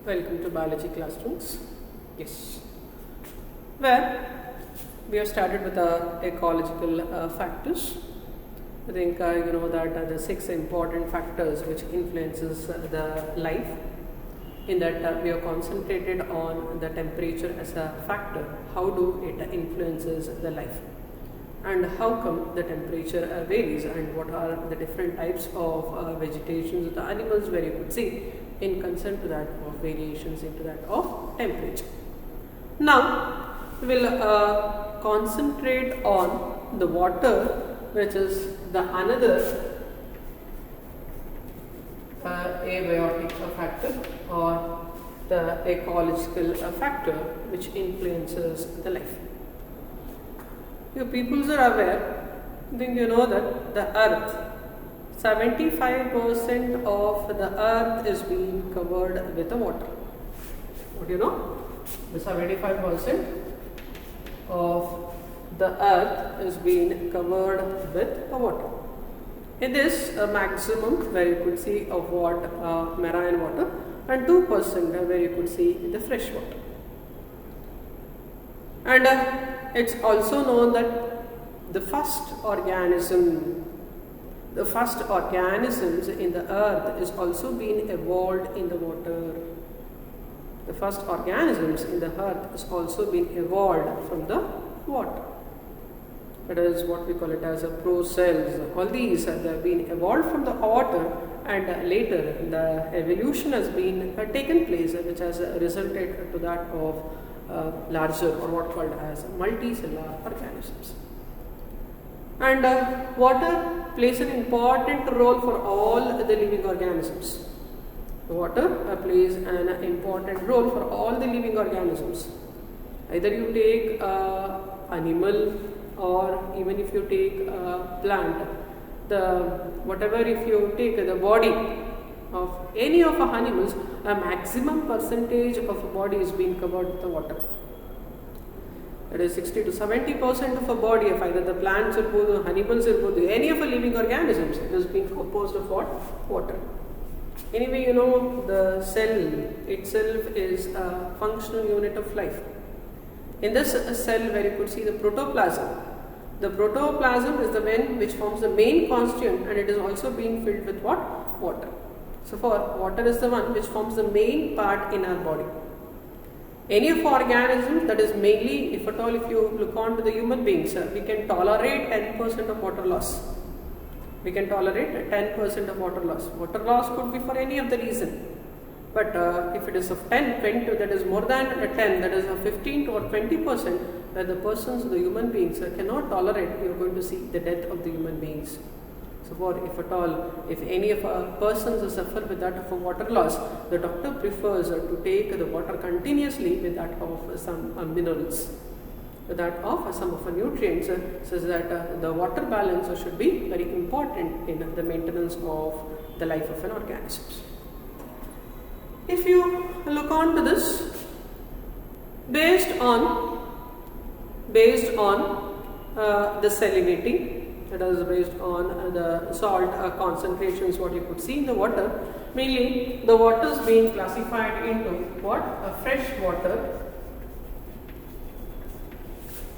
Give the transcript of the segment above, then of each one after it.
Welcome to Biology Classrooms. Yes. Where we have started with ecological factors. I think you know that the 6 important factors which influences the life. In that we are concentrated on the temperature as a factor. How do it influences the life? And how come the temperature varies, and what are the different types of vegetations of the animals where you could see in concern to that of variations into that of temperature. Now we will concentrate on the water, which is the another abiotic factor or the ecological factor which influences the life. You peoples are aware, I think you know that the earth, 75% of the earth is being covered with the water. What do you know? The 75% of the earth is being covered with the water. It is a maximum where you could see of what marine water, and 2% where you could see the fresh water. And it's also known that the first organisms in the earth is also being evolved in the water. The first organisms in the earth is also being evolved from the water. That is what we call it as a procells. All these have been evolved from the water, and later the evolution has been taken place, which has resulted to that of larger or what called as multicellular organisms. And water plays an important role for all the living organisms. Water plays an important role for all the living organisms. Either you take animal, or even if you take plant, if you take the body of any of our animals, a maximum percentage of a body is being covered with the water. That is 60 to 70% of a body of either the plants or animals or any of a living organisms, it is being composed of what? Water. Anyway, you know the cell itself is a functional unit of life. In this cell where you could see the protoplasm is the one which forms the main constituent, and it is also being filled with what? Water. So water is the one which forms the main part in our body. Any of organisms, that is mainly, if at all, if you look on to the human beings, we can tolerate 10% of water loss. We can tolerate 10% of water loss. Water loss could be for any of the reason. But if it is of 10, 20, that is more than 10, that is of 15 or 20%, that the persons, the human beings cannot tolerate, you are going to see the death of the human beings. So if at all, if any of our persons suffer with that of a water loss, the doctor prefers to take the water continuously with that of some minerals, with that of some of the nutrients, so that the water balance should be very important in the maintenance of the life of an organism. If you look on to this, based on the salinity, that is based on the salt concentrations what you could see in the water, mainly the water is being classified into what? Fresh water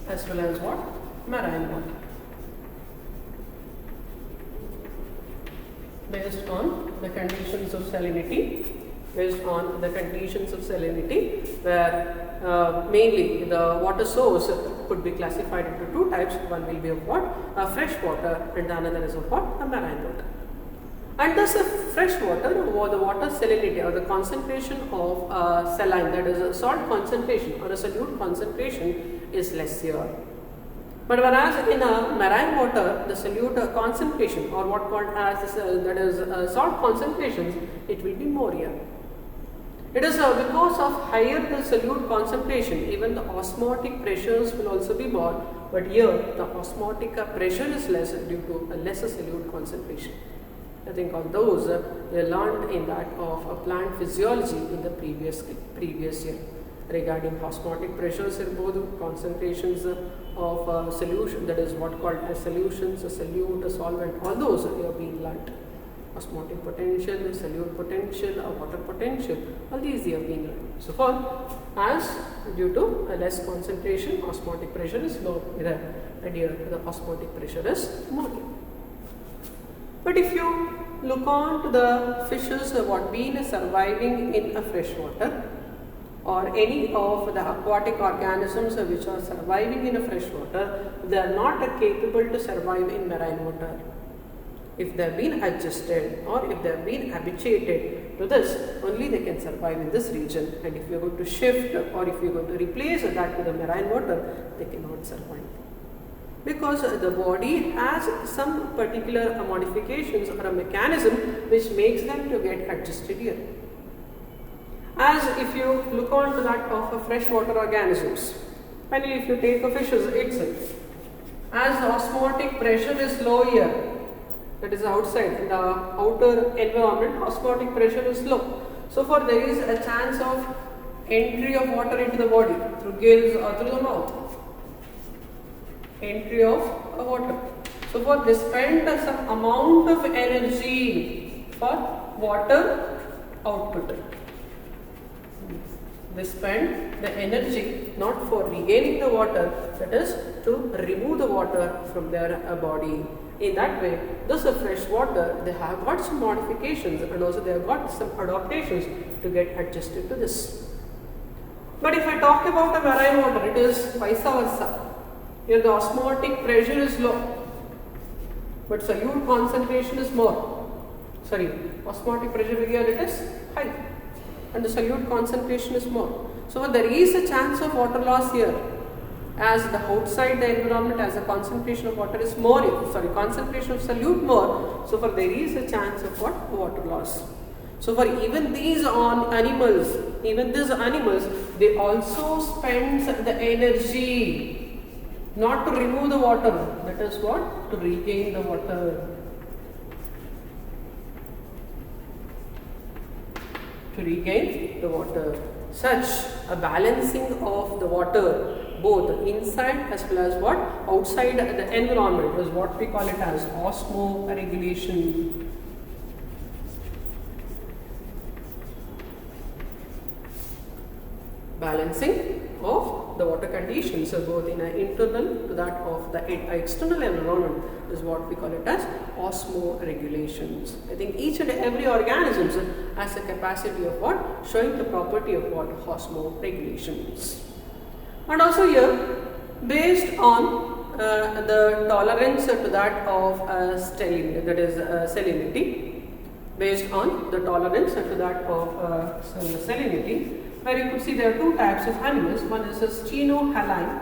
as well as what? Marine water. Based on the conditions of salinity, where mainly the water source could be classified into 2 types. One will be of what? Fresh water, and the another is of what? Marine water. And thus fresh water, or the water salinity, or the concentration of saline, that is a salt concentration or a solute concentration, is less here. But whereas in a marine water, the solute concentration, or what called as salt concentrations, it will be more here. It is because of higher the solute concentration, even the osmotic pressures will also be more, but here the osmotic pressure is less due to a lesser solute concentration. I think all those we learned in that of plant physiology in the previous year regarding osmotic pressures, concentrations of solution, that is what called as solutions, a solute, a solvent, all those have been learnt. Osmotic potential, solute potential, or water potential, all these they have been learned. So far, as due to a less concentration, osmotic pressure is low here, and here the osmotic pressure is more. But if you look on to the fishes who have been surviving in a fresh water, or any of the aquatic organisms which are surviving in a fresh water, they are not capable to survive in marine water. If they have been adjusted or if they have been habituated to this, only they can survive in this region. And if you are going to shift or if you are going to replace that with the marine water, they cannot survive. Because the body has some particular modifications or a mechanism which makes them to get adjusted here. As if you look on to that of a freshwater organisms, finally if you take a fish itself, as the osmotic pressure is low here, that is outside, in the outer environment, osmotic pressure is low. So for there is a chance of entry of water into the body through gills or through the mouth. Entry of water. So for they spend some amount of energy for water output. They spend the energy not for regaining the water, that is to remove the water from their body. In that way, thus the fresh water, they have got some modifications and also they have got some adaptations to get adjusted to this. But if I talk about a marine water, it is vice versa. Here the osmotic pressure is low, but solute concentration is more. Osmotic pressure here it is high, and the solute concentration is more. So there is a chance of water loss here, as the outside the environment, as the concentration of water is more, concentration of solute more. So for there is a chance of what? Water loss. So for even these animals, they also spend the energy not to remove the water, that is what? To regain the water. To regain the water. Such a balancing of the water, both inside as well as what? Outside the environment, is what we call it as osmoregulation. Balancing of the water conditions, so both in an internal to that of the external environment, is what we call it as osmoregulations. I think each and every organism has a capacity of what? Showing the property of what? Osmoregulations. And also here, based on the tolerance to that of salinity, that is salinity, based on the tolerance to that of salinity, where you could see there are two types of animals. One is a stenohaline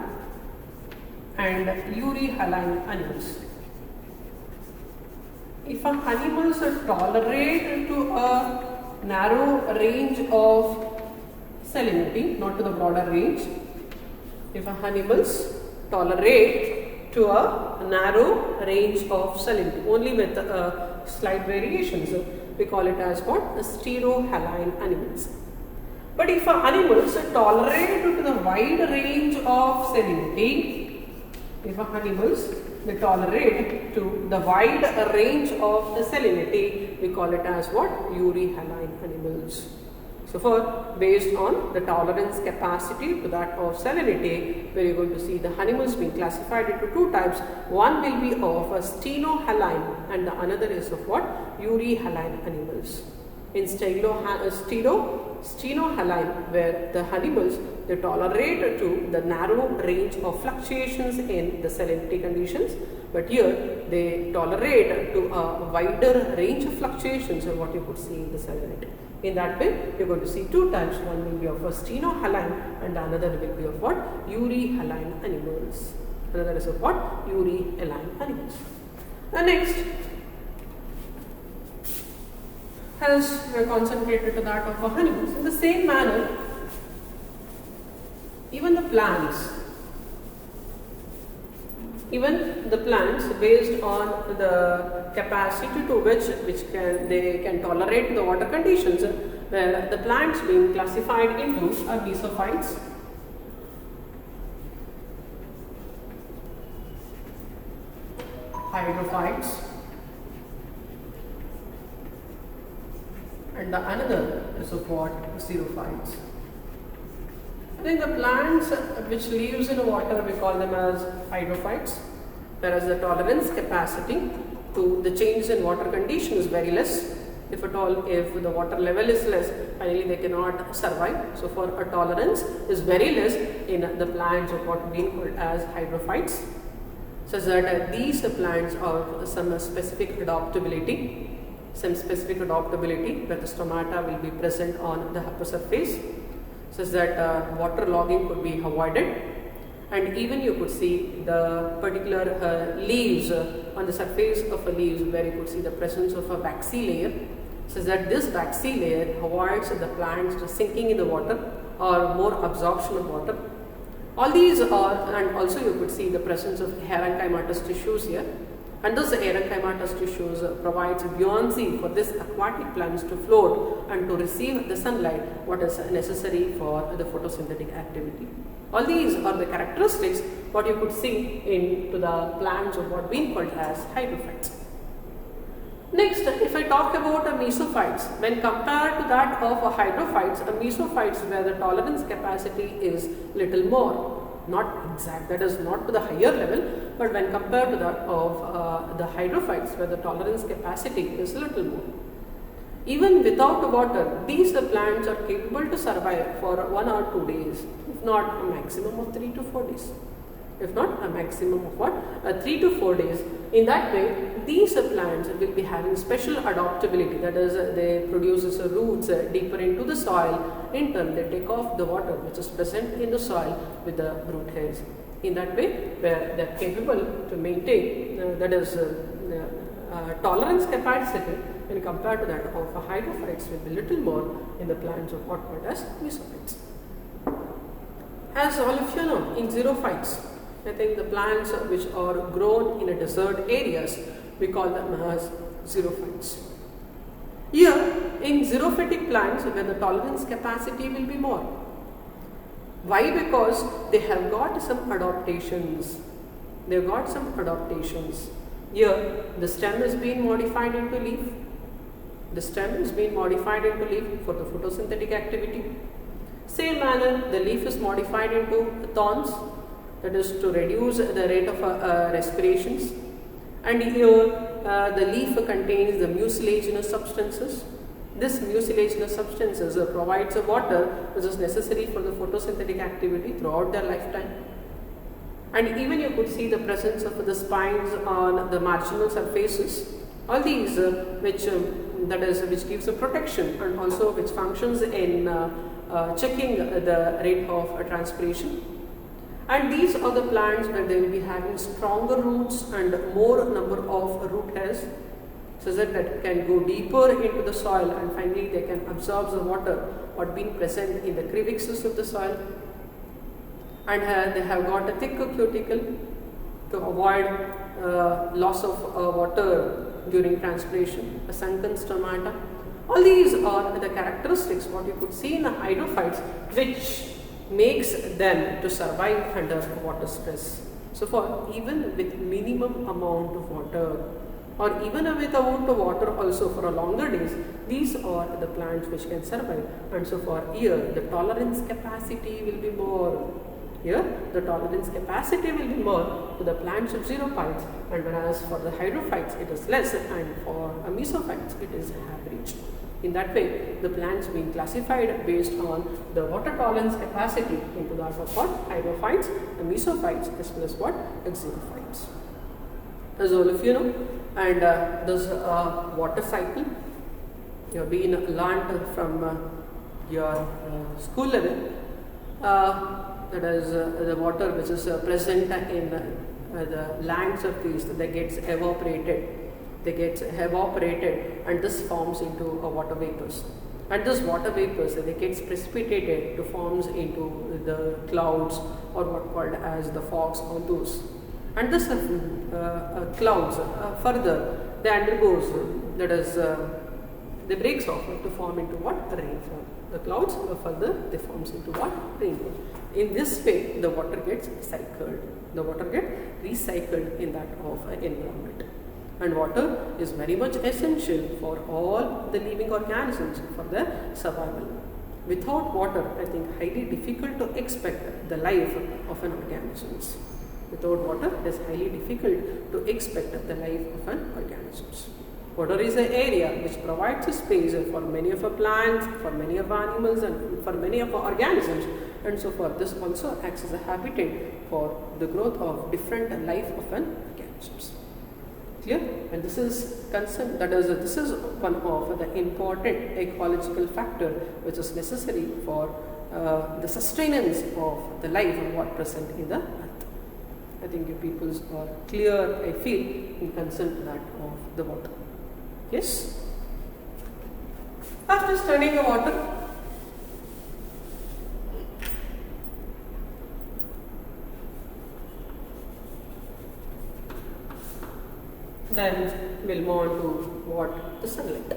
and euryhaline animals. If animals tolerate to a narrow range of salinity, not to the broader range, if animals tolerate to a narrow range of salinity, only with slight variations, we call it as what? Sterohaline animals. But if animals tolerate to the wide range of salinity, if animals they tolerate to the wide range of the salinity, we call it as what? Euryhaline animals. So for based on the tolerance capacity to that of salinity, we are going to see the animals being classified into two types. One will be of a stenohaline and the another is of what? Euryhaline animals. In stenohaline, where the animals they tolerate to the narrow range of fluctuations in the salinity conditions, but here they tolerate to a wider range of fluctuations of what you could see in the salinity. In that way, you are going to see two types. One will be of a stenohaline and another will be of what? Euryhaline animals. Another is of what? Euryhaline animals. And next, as we are concentrated to that of animals. In the same manner, even the plants based on the capacity to which they can tolerate the water conditions, where the plants being classified into are mesophytes, hydrophytes, and the another is of what? Xerophytes. I think the plants which lives in water, we call them as hydrophytes, whereas the tolerance capacity to the changes in water condition is very less. If at all, if the water level is less, finally they cannot survive. So for a tolerance is very less in the plants of what we call as hydrophytes, such that these plants have some specific adaptability, where the stomata will be present on the upper surface, such that water logging could be avoided. And even you could see the particular leaves on the surface of a leaves, where you could see the presence of a waxy layer, so that this waxy layer avoids the plants sinking in the water or more absorption of water. All these are, and also you could see the presence of parenchymatous tissues here, and those parenchymatous tissues provides buoyancy for this aquatic plants to float and to receive the sunlight what is necessary for the photosynthetic activity. All these are the characteristics what you could see into the plants of what we call as hydrophytes. Next, if I talk about mesophytes, when compared to that of hydrophytes, mesophytes where the tolerance capacity is little more, not exact, that is not to the higher level, but when compared to that of the hydrophytes where the tolerance capacity is little more. Even without water, these plants are capable to survive for 1 or 2 days, if not a maximum of 3 to 4 days. If not a maximum of what? 3 to 4 days. In that way, these plants will be having special adaptability, that is, they produce roots deeper into the soil. In turn, they take off the water which is present in the soil with the root hairs. In that way, where they are capable to maintain, that is, tolerance capacity when compared to that of hydrophytes will be little more in the plants of what called as mesophytes. As all of you know, in xerophytes, I think the plants which are grown in a desert areas, we call them as xerophytes. Here, in xerophytic plants, where the tolerance capacity will be more. Why? Because they have got some adaptations. Here, the stem is being modified into leaf. For the photosynthetic activity. Same manner, the leaf is modified into thorns, that is to reduce the rate of respirations. And here, the leaf contains the mucilaginous substances. This mucilaginous substances provides the water which is necessary for the photosynthetic activity throughout their lifetime. And even you could see the presence of the spines on the marginal surfaces. All these which gives a protection and also which functions in checking the rate of transpiration. And these are the plants where they will be having stronger roots and more number of root hairs, so that can go deeper into the soil and finally they can absorb the water what being present in the crevices of the soil. And they have got a thicker cuticle to avoid loss of water during transpiration, a sunken stomata. All these are the characteristics what you could see in the hydrophytes which makes them to survive under water stress. So for even with minimum amount of water or even without the water also for a longer days, these are the plants which can survive. And so for here the tolerance capacity will be more. Here the tolerance capacity will be more to the plants of xerophytes, and whereas for the hydrophytes it is less, and for mesophytes it is average. In that way, the plants being classified based on the water tolerance capacity into that of what? Hydrophytes, the mesophytes, as well as what? Xerophytes. As all of you know, and this water cycle, you have been learned from your school level. That is the water which is present in the land surface that gets evaporated. And this forms into water vapors. And this water vapors they gets precipitated to forms into the clouds or what called as the fogs or those. And this clouds further they undergoes, that is they breaks off to form into what? Rainfall. The clouds further they forms into what? Rainfall. In this way the water gets recycled in that of environment. and water is very much essential for all the living organisms for their survival. Without water, I think highly difficult to expect the life of an organism. Without water, it is highly difficult to expect the life of an organism. Water is an area which provides a space for many of our plants, for many of our animals, and for many of our organisms, and so forth. This also acts as a habitat for the growth of different life of an organisms. Clear? And this is concern, that is, this is one of the important ecological factor which is necessary for the sustenance of the life of what present in the earth. I think you people are clear, I feel, in concern to that of the water. Yes? After studying the water, then we'll move on to what? The sunlight.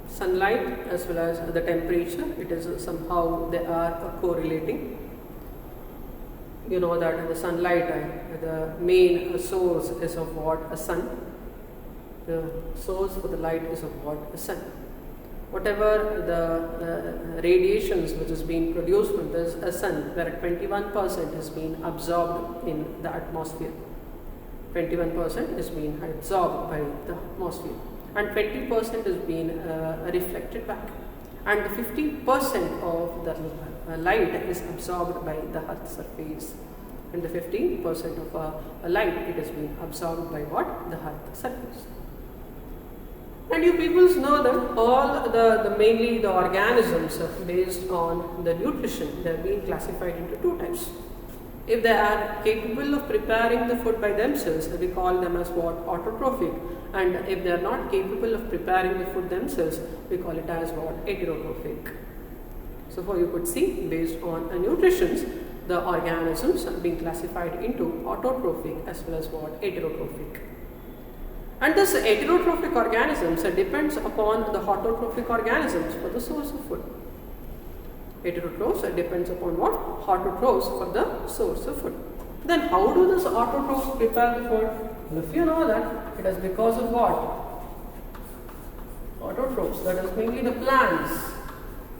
Sunlight as well as the temperature, it is somehow they are correlating. You know that the sunlight, the main source is of what? A sun. The source for the light is of what? A sun. Whatever the radiations which is being produced from this sun, where 21% is being absorbed in the atmosphere. 21% is being absorbed by the atmosphere, and 20% is being reflected back, and 50% of the light is absorbed by the earth's surface, and the 15% of light it is being absorbed by what? The earth's surface. And you people know that all the mainly the organisms are based on the nutrition, they are being classified into two types. If they are capable of preparing the food by themselves, we call them as what? Autotrophic. And if they are not capable of preparing the food themselves, we call it as what? Heterotrophic. So far you could see, based on nutrition, the organisms are being classified into autotrophic as well as what? Heterotrophic. And this heterotrophic organisms depends upon the autotrophic organisms for the source of food. Heterotrophs depends upon what? Autotrophs for the source of food. Then how do these autotrophs prepare the food? Well, if you know that, it is because of what? Autotrophs, that is mainly the plants.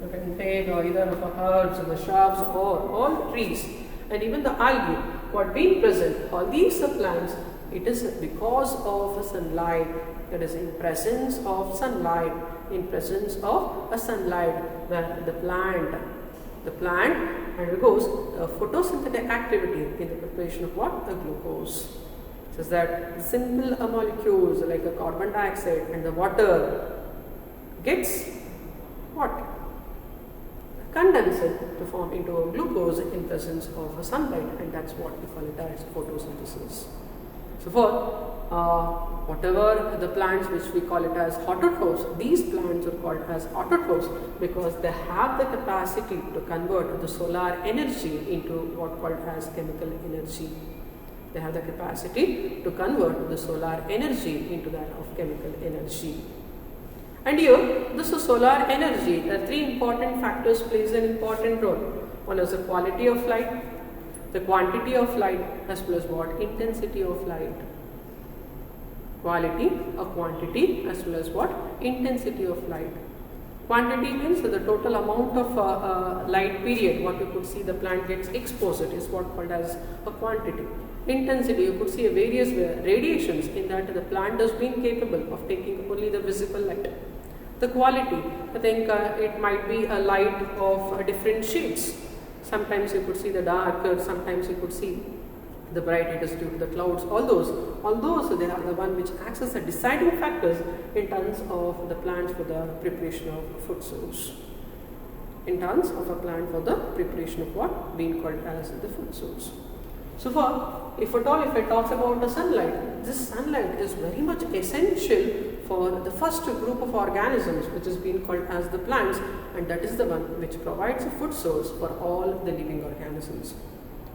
You can take either of the herbs or the shrubs or all trees and even the algae. What being present, all these plants, it is because of sunlight, that is in presence of sunlight, in presence of a sunlight where the plant undergoes photosynthetic activity in the preparation of what? The glucose. So that simple molecules like a carbon dioxide and the water gets what? Condensed to form into a glucose in presence of a sunlight, and that's what we call it as photosynthesis. So for whatever the plants which we call it as autotrophs, these plants are called as autotrophs because they have the capacity to convert the solar energy into what called as chemical energy. They have the capacity to convert the solar energy into that of chemical energy. And here, this is solar energy. There are three important factors plays an important role. One is the quality of light, the quantity of light, as well as what? Intensity of light. Quality or quantity as well as what? Intensity of light. Quantity means the total amount of light period what you could see the plant gets exposed is what called as a quantity. Intensity, you could see various radiations in that the plant has been capable of taking only the visible light. The quality, I think it might be a light of different shades. Sometimes you could see the darker, sometimes you could see the bright, it is due to the clouds, all those they are the one which acts as the deciding factors in terms of the plants for the preparation of food source. In terms of a plant for the preparation of what? Being called as the food source. So far, if it talks about the sunlight, this sunlight is very much essential for the first group of organisms which is being called as the plants, and that is the one which provides a food source for all the living organisms.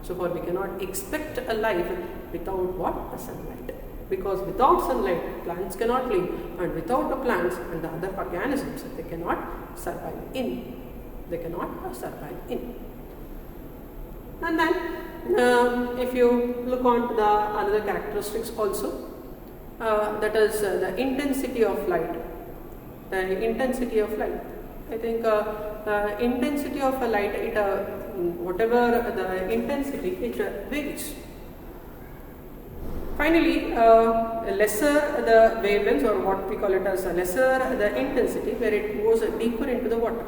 So far, we cannot expect a life without what? A sunlight. Because without sunlight, plants cannot live, and without the plants and the other organisms, they cannot survive in. They cannot survive in. And then if you look on to the another characteristics also, that is the intensity of light. The intensity of light. I think intensity of a light, it whatever the intensity, it varies. Finally, lesser the wavelengths, or what we call it as lesser the intensity, where it goes deeper into the water.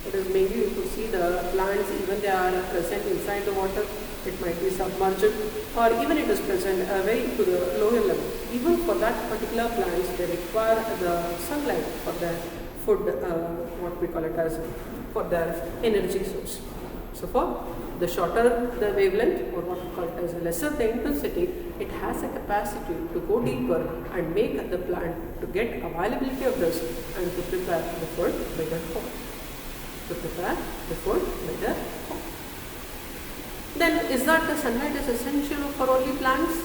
It is mainly you could see the plants, even they are present inside the water. It might be submerged, or even it is present very to the lower level. Even for that particular plants, they require the sunlight for their food, what we call it as for their energy source. So for the shorter the wavelength, or what we call it as a lesser the intensity, it has a capacity to go deeper and make the plant to get availability of this and to prepare the food by their home. To prepare the food by their home. Then is that the sunlight is essential for only plants?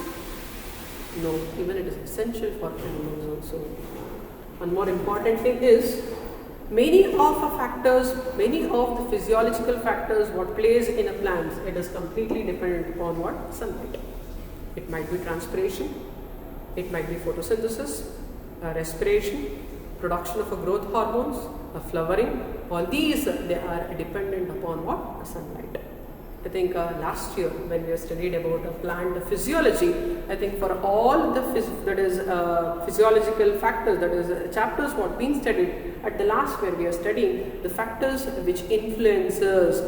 No, even it is essential for animals also. One more important thing is, many of the factors, many of the physiological factors what plays in a plant, it is completely dependent upon what? Sunlight. It might be transpiration, it might be photosynthesis, respiration, production of a growth hormones, a flowering. All these they are dependent upon what? Sunlight. I think last year when we studied about plant physiology, I think for all the physiological factors, that is chapters what being studied, at the last where we are studying the factors which influences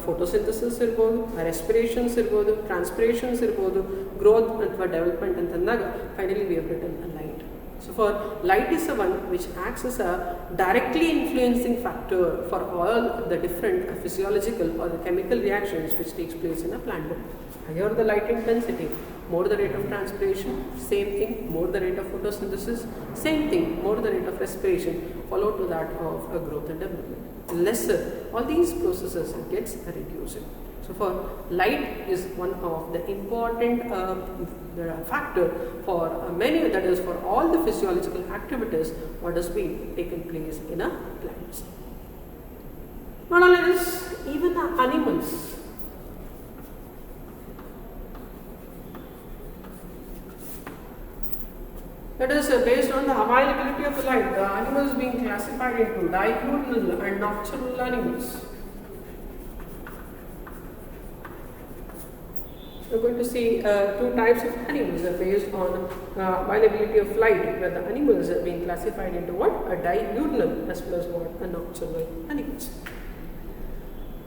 photosynthesis irbodu, respirations irbodu, transpirations irbodu, growth and development and finally we have written a light. So for light is the one which acts as a directly influencing factor for all the different physiological or the chemical reactions which takes place in a plant body. Higher the light intensity, more the rate of transpiration, same thing, more the rate of photosynthesis, same thing, more the rate of respiration, followed to that of growth and development. Lesser, all these processes gets reduced. So for light is one of the important factor for many, that is for all the physiological activities what has been taken place in a plant. Not only this, even the animals. That is based on the availability of the light. The animals being classified into diurnal and nocturnal animals. We are going to see two types of animals based on availability of light, where the animals are being classified into what? A diurnal as well as what? A nocturnal animals.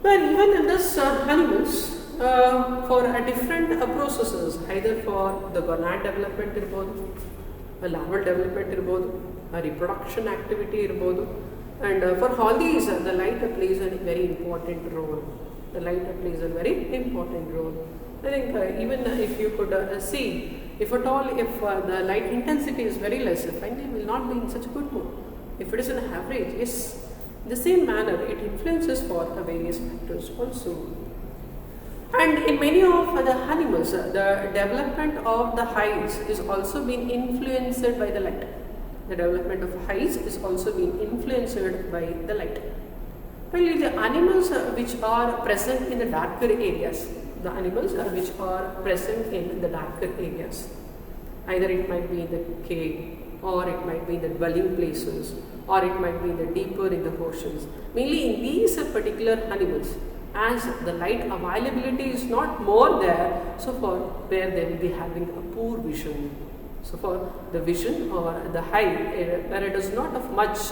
But even in this animals, for different processes, either for the gonad development irbodu, a larval development irbodu, a reproduction activity irbodu, and for all these the light plays a very important role. The light plays a very important role. I think even if you could see, if at all, if the light intensity is very less, finally will not be in such a good mood. If it is an average, yes, in the same manner it influences for various factors also. And in many of the animals, the development of the eyes is also being influenced by the light. The development of eyes is also being influenced by the light. Finally, the animals which are present in the darker areas, the animals which are present in the darker areas, either it might be in the cave, or it might be in the dwelling places, or it might be in the deeper in the oceans. Mainly in these particular animals, as the light availability is not more there, so for where they will be having a poor vision. So for the vision or the eye, where it is not of much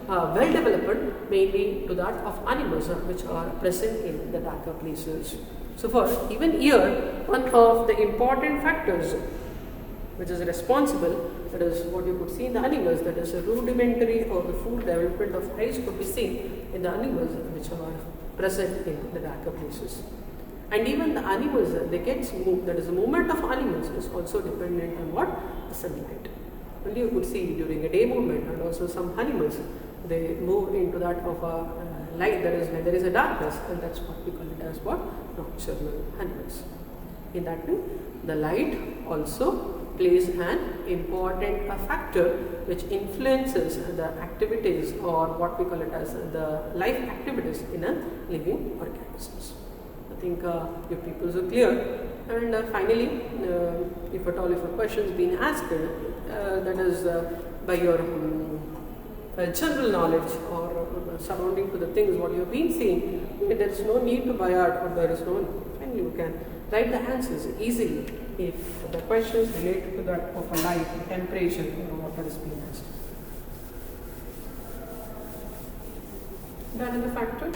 well developed, mainly to that of animals which are present in the darker places. So for even here, one of the important factors which is responsible, that is what you could see in the animals, that is a rudimentary or the full development of eyes could be seen in the animals which are present in the darker places. And even the animals, they get moved, that is the movement of animals is also dependent on what? The sunlight. Only you could see during a day movement, and also some animals, they move into that of a light, that is when there is a darkness, and that's what we call it as what? Nocturnal animals. In that way, the light also plays an important factor which influences the activities, or what we call it as the life activities in a living organisms. I think your peoples are clear. And finally, if at all if a question is being asked, that is by your general knowledge or surrounding to the things what you have been seeing, there is no need to buy out, or there is no, and you can write the answers easily if the questions related to that of a light, temperature, what is being asked. That is the factor.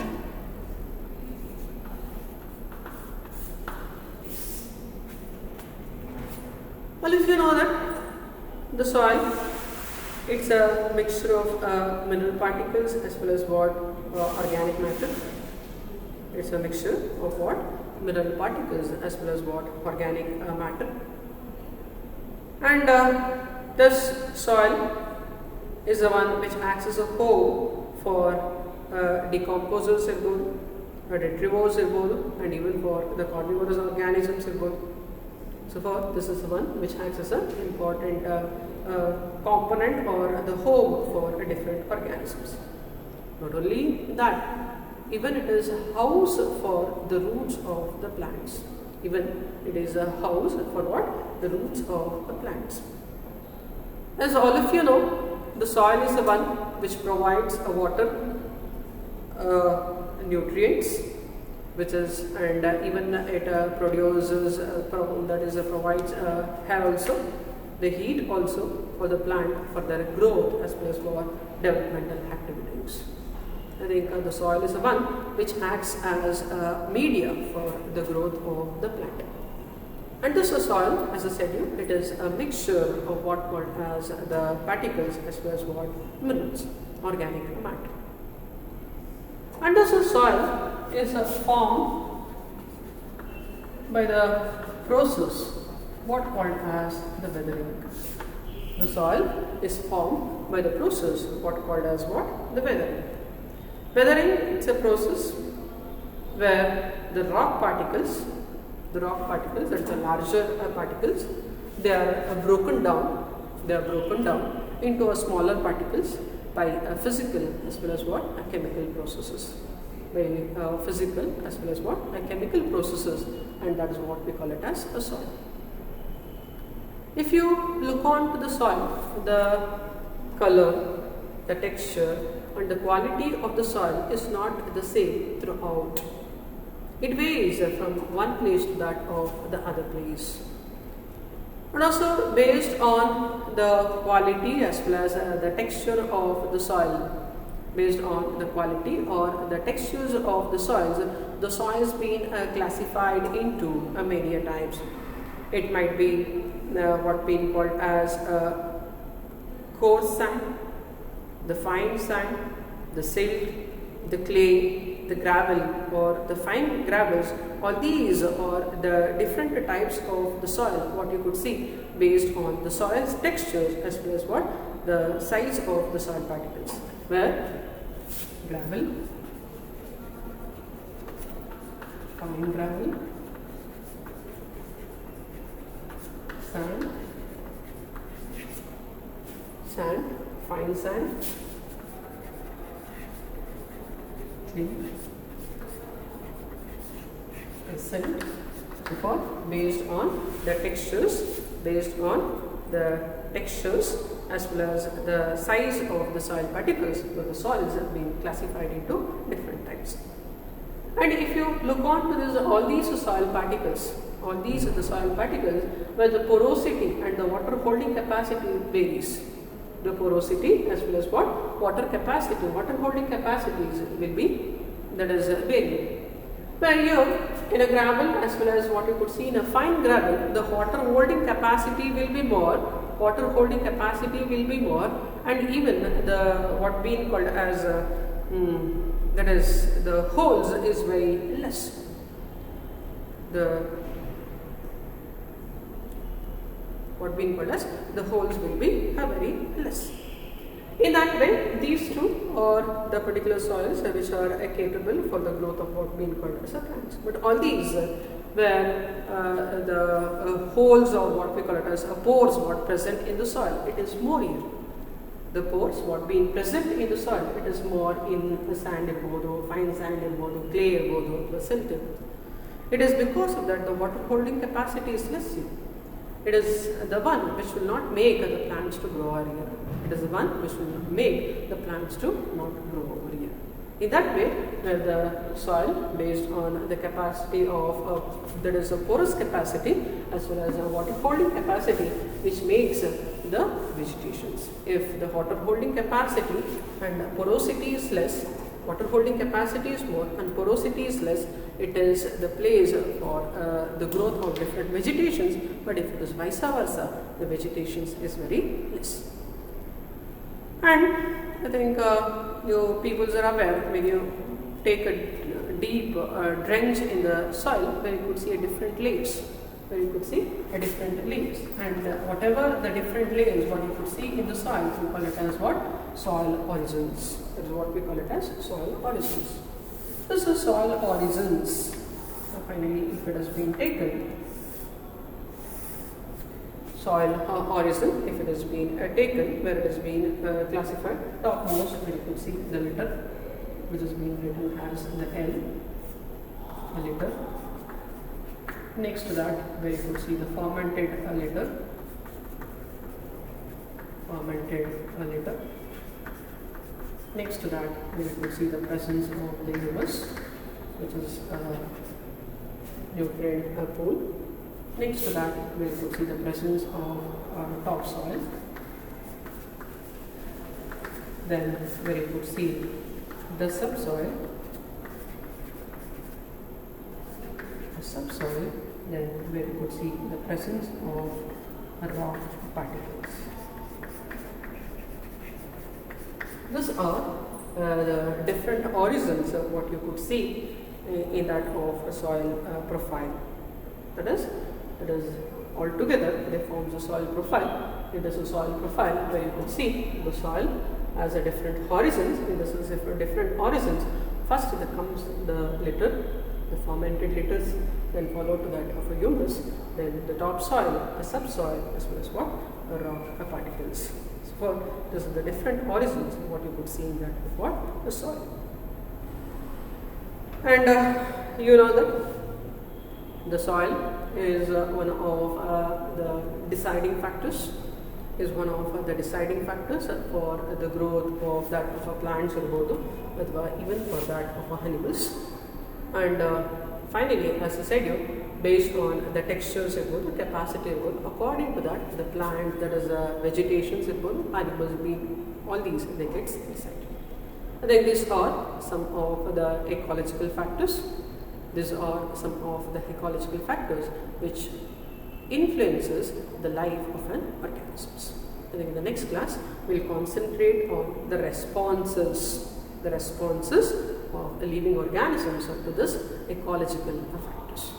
Well, if you know that the soil, it's a mixture of mineral particles as well as what organic matter. It's a mixture of what mineral particles as well as what organic matter. And this soil is the one which acts as a hoe for decomposers retrievers and even for the carnivorous organisms. So for this is the one which acts as an important component or the home for different organisms. Not only that, even it is a house for the roots of the plants. Even it is a house for what? The roots of the plants. As all of you know, the soil is the one which provides a water, nutrients, which is, and even it produces, that is provides hair also, the heat also for the plant for their growth as well as for developmental activities. I think the soil is the one which acts as a media for the growth of the plant. And this soil, as I said you, it is a mixture of what called as the particles as well as what minerals, organic matter. And this soil is formed by the process what called as the weathering. The soil is formed by the process what called as what? The weathering. Weathering, it's a process where the rock particles, that's the larger particles, they are broken down into a smaller particles by physical as well as what? Chemical processes. By physical as well as what? Chemical processes, and that is what we call it as a soil. If you look on to the soil, the color, the texture and the quality of the soil is not the same throughout. It varies from one place to that of the other place. And also based on the quality as well as the texture of the soil, based on the quality or the textures of the soils being classified into many types. It might be what being called as coarse sand, the fine sand, the silt, the clay, the gravel or the fine gravels. All these are the different types of the soil what you could see based on the soil's textures as well as what the size of the soil particles, where gravel, fine gravel, sand, fine sand, clay, silt, based on the textures, as well as the size of the soil particles, so the soils have been classified into different types. And if you look on to this, all these soil particles, where the porosity and the water holding capacity varies. The porosity as well as what? Water holding capacities will be, that is varying. Where here in a gravel as well as what you could see in a fine gravel, the water holding capacity will be more, and even the what being called as that is the holes is very less. What being called as the holes will be very less. In that way, these two are the particular soils which are capable for the growth of what being called as a plants. But all these where the holes or what we call it as pores what present in the soil, it is more here. The pores what being present in the soil, it is more in the sand irbodu, fine sand irbodu, clay irbodu, the silt irbodu. It is because of that the water holding capacity is less here. It is the one which will not make the plants to grow over here. It is the one which will not make the plants to not grow over here. In that way, the soil based on the capacity of that is a porous capacity as well as a water holding capacity which makes the vegetations. If the water holding capacity and porosity is less, water holding capacity is more and porosity is less, it is the place for the growth of different vegetations, but if it is vice versa, the vegetations is very less. And I think you people are aware when you take a deep drench in the soil where you could see a different layers. And whatever the different layers, what you could see in the soil, we call it as what? Soil origins. That is what we call it as soil origins. This is soil origins. Now finally, if it has been taken, soil origin, if it has been taken, where it has been classified, topmost where you can see the letter which has been written as the L, a letter. Next to that, where you could see the fermented letter, Next to that, where you could see the presence of the humus, which is nutrient pool. Next to that, we will see the presence of topsoil. Then where you could see the subsoil, then where you could see the presence of rock particles. These are the different origins of what you could see in that of a soil profile. That is all together they form the soil profile. It is a soil profile where you could see the soil as a different horizons. This is different horizons. First there comes the litter, the fermented litters, then followed to that of a humus, then the topsoil, a subsoil, as well as what? The rock particles. So this is the different origins of what you could see in that of what? The soil. And you know that the soil is one of the deciding factors, for the growth of that of a plants or even for that of animals. And finally, as I said, based on the textures, the capacity, according to that, the plant, that is vegetations, animals, all these they get decided. I think these are some of the ecological factors. These are some of the ecological factors which influences the life of an organism. I think in the next class we will concentrate on the responses of the living organisms to this ecological factors.